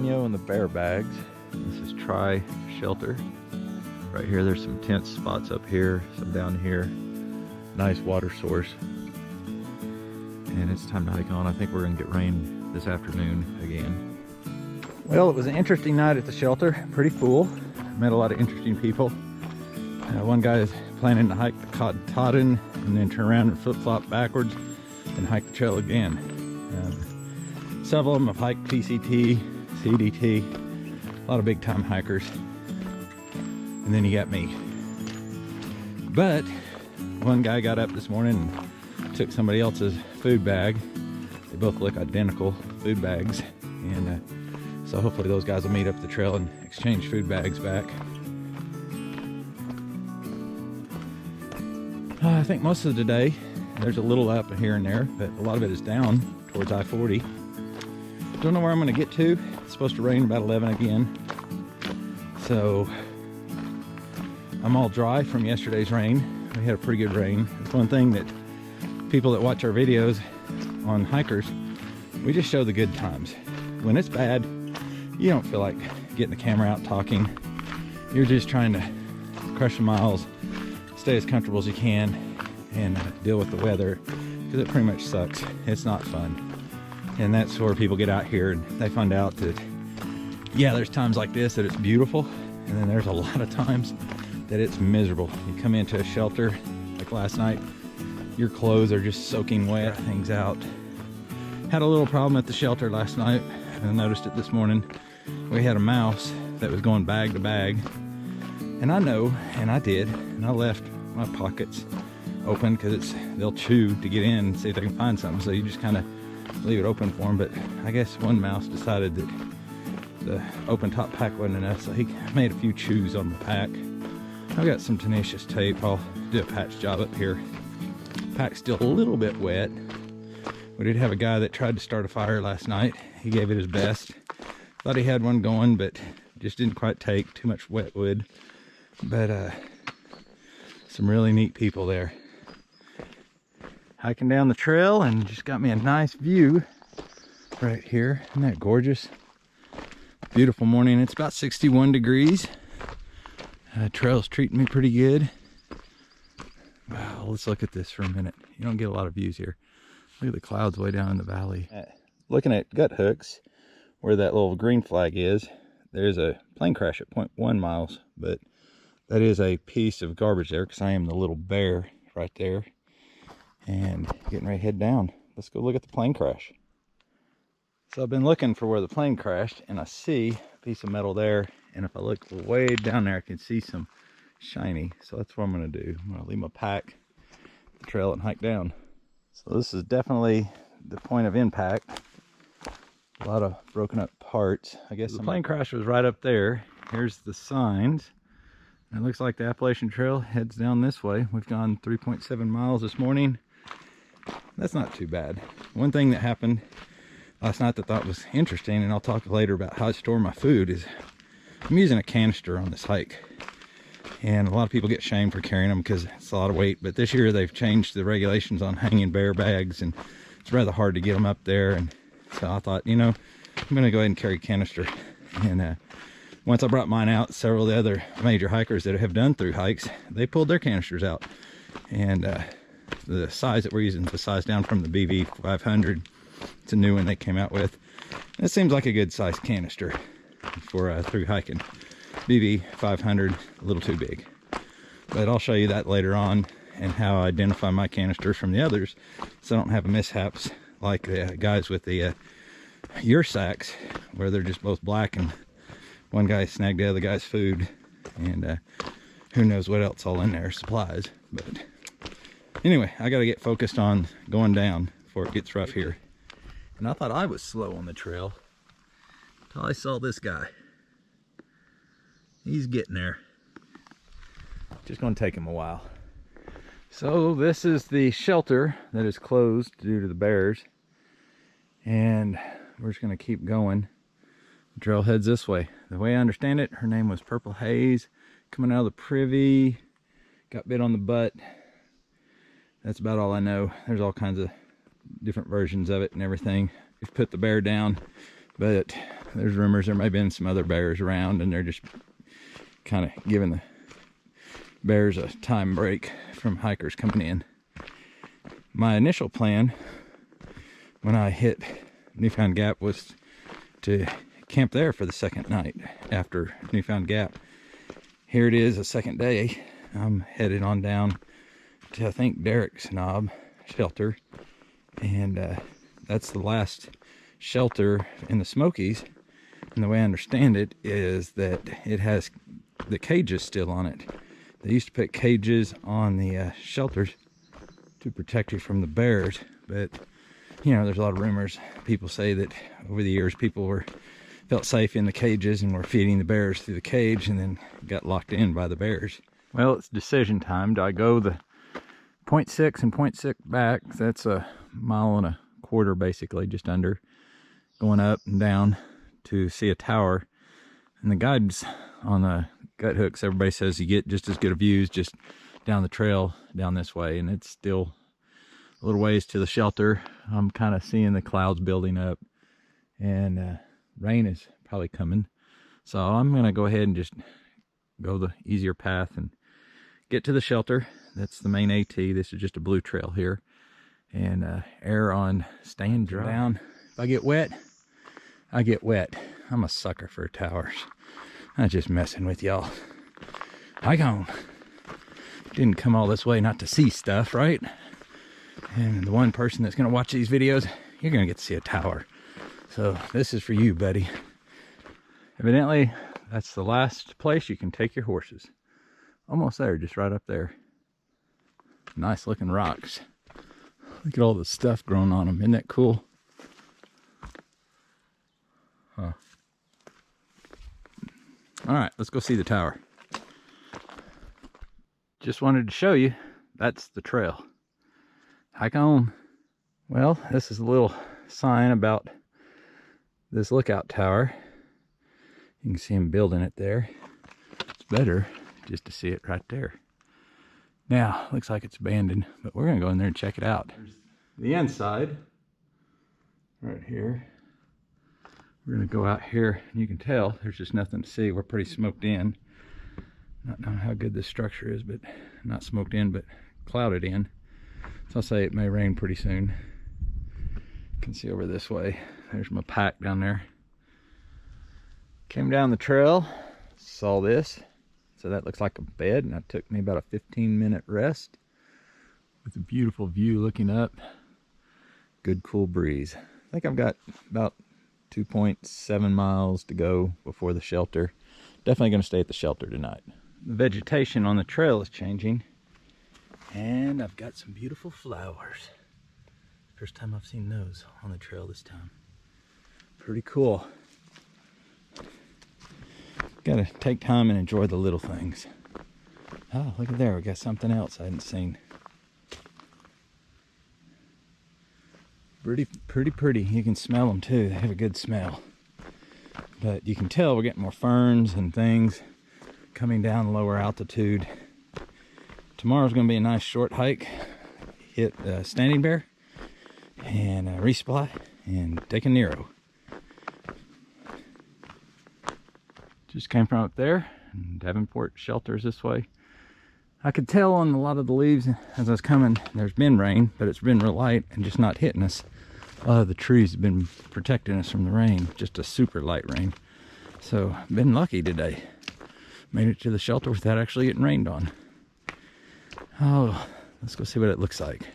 jalapeno and the bear bags. This is Try Shelter. Right here, there's some tent spots up here, some down here. Nice water source. And it's time to hike on. I think we're gonna get rain this afternoon again. Well, it was an interesting night at the shelter. Pretty full. Met a lot of interesting people. One guy is planning to hike the Totten and then turn around and flip-flop backwards and hike the trail again. Several of them have hiked PCT, CDT, a lot of big time hikers. And then you got me. But one guy got up this morning and took somebody else's food bag. They both look identical food bags. And so hopefully those guys will meet up the trail and exchange food bags back. I think most of the day, there's a little up here and there, but a lot of it is down towards I-40. Don't know where I'm going to get to. It's supposed to rain about 11 again. So I'm all dry from yesterday's rain. We had a pretty good rain. It's one thing that people that watch our videos on hikers, we just show the good times. When it's bad, you don't feel like getting the camera out talking. You're just trying to crush the miles, stay as comfortable as you can, and deal with the weather, because it pretty much sucks. It's not fun. And that's where people get out here and they find out that, yeah, there's times like this that it's beautiful, and then there's a lot of times that it's miserable. You come into a shelter, like last night, your clothes are just soaking wet, things out. Had a little problem at the shelter last night, and I noticed it this morning. We had a mouse that was going bag to bag, and I know, and I did, and I left my pockets open because they'll chew to get in and see if they can find something. So you just kind of leave it open for them. But I guess one mouse decided that the open top pack wasn't enough, so he made a few chews on the pack. I've got some tenacious tape. I'll do a patch job up here. Pack's still a little bit wet. We did have a guy that tried to start a fire last night. He gave it his best. Thought he had one going, but just didn't quite take. Too much wet wood. But some really neat people there. Hiking down the trail and just got me a nice view right here. Isn't that gorgeous? Beautiful morning. It's about 61 degrees. Trail's treating me pretty good. Wow, let's look at this for a minute. You don't get a lot of views here. Look at the clouds way down in the valley. Looking at gut hooks, where that little green flag is, there's a plane crash at 0.1 miles, but that is a piece of garbage there because I am the little bear right there. And getting ready to head down. Let's go look at the plane crash. So I've been looking for where the plane crashed, and I see a piece of metal there, and if I look way down there I can see some shiny. So that's what I'm going to do. I'm going to leave my pack at the trail and hike down. So this is definitely the point of impact. A lot of broken up parts. I guess the plane crash was right up there. Here's the signs. And it looks like the Appalachian Trail heads down this way. We've gone 3.7 miles this morning. That's not too bad. One thing that happened last night that I thought was interesting, and I'll talk later about how I store my food, is I'm using a canister on this hike. And a lot of people get shamed for carrying them because it's a lot of weight. But this year they've changed the regulations on hanging bear bags, and it's rather hard to get them up there. And so I thought, you know, I'm going to go ahead and carry a canister. And once I brought mine out, several of the other major hikers that have done through hikes, they pulled their canisters out. And the size that we're using is the size down from the BV 500. It's a new one they came out with. It seems like a good size canister for through hiking. BV 500, a little too big. But I'll show you that later on, and how I identify my canisters from the others, so I don't have mishaps like the guys with the Ure sacks, where they're just both black and one guy snagged the other guy's food, and who knows what else all in there, supplies. But anyway, I got to get focused on going down before it gets rough here. And I thought I was slow on the trail until I saw this guy. He's getting there. Just going to take him a while. So this is the shelter that is closed due to the bears, and we're just going to keep going. The trail heads this way. The way I understand it, her name was Purple Haze, coming out of the privy, got bit on the butt. That's about all I know. There's all kinds of different versions of it and everything. We've put the bear down, but there's rumors there may have been some other bears around, and they're just kind of giving the bears a time break from hikers coming in. My initial plan when I hit Newfound Gap was to camp there for the second night after Newfound Gap. Here it is, a second day. I'm headed on down to, I think, Derek's Knob shelter, and that's the last shelter in the Smokies. And the way I understand it is that it has the cages still on it. They used to put cages on the shelters to protect you from the bears, but you know, there's a lot of rumors. People say that over the years people felt safe in the cages and were feeding the bears through the cage and then got locked in by the bears. Well, it's decision time. Do I go the 0.6 and 0.6 back? That's a 1.25 miles basically, just under, going up and down to see a tower. And the guides on the gut hooks, everybody says you get just as good of views just down the trail down this way, and it's still a little ways to the shelter. I'm kind of seeing the clouds building up, and rain is probably coming, so I'm gonna go ahead and just go the easier path and get to the shelter. That's the main AT. This is just a blue trail here, and err on staying dry. Down. If I get wet, I get wet. I'm a sucker for towers. I'm just messing with y'all. Hike on. Didn't come all this way not to see stuff, right? And the one person that's gonna watch these videos, you're gonna get to see a tower. So this is for you, buddy. Evidently, that's the last place you can take your horses. Almost there, just right up there. Nice looking rocks. Look at all the stuff growing on them. Isn't that cool? Huh. All right, let's go see the tower. Just wanted to show you, that's the trail. Hike on. Well, this is a little sign about this lookout tower. You can see him building it there. It's better just to see it right there. Now, looks like it's abandoned, but we're gonna go in there and check it out. There's the inside, right here. We're gonna go out here, and you can tell there's just nothing to see. We're pretty smoked in. Not knowing how good this structure is, but not smoked in, but clouded in. So I'll say it may rain pretty soon. You can see over this way. There's my pack down there. Came down the trail, saw this. So that looks like a bed, and that took me about a 15-minute rest with a beautiful view looking up. Good cool breeze. I think I've got about 2.7 miles to go before the shelter. Definitely gonna stay at the shelter tonight. The vegetation on the trail is changing, and I've got some beautiful flowers. First time I've seen those on the trail this time. Pretty cool. Gotta take time and enjoy the little things. Oh, look at there, we got something else I hadn't seen. Pretty. You can smell them too. They have a good smell. But you can tell we're getting more ferns and things coming down lower altitude. Tomorrow's gonna be a nice short hike. Hit Standing Bear and resupply and take a Nero. Just came from up there, and Davenport shelters this way. I could tell on a lot of the leaves as I was coming, there's been rain, but it's been real light and just not hitting us. A lot of the trees have been protecting us from the rain, just a super light rain. So, been lucky today. Made it to the shelter without actually getting rained on. Oh, let's go see what it looks like.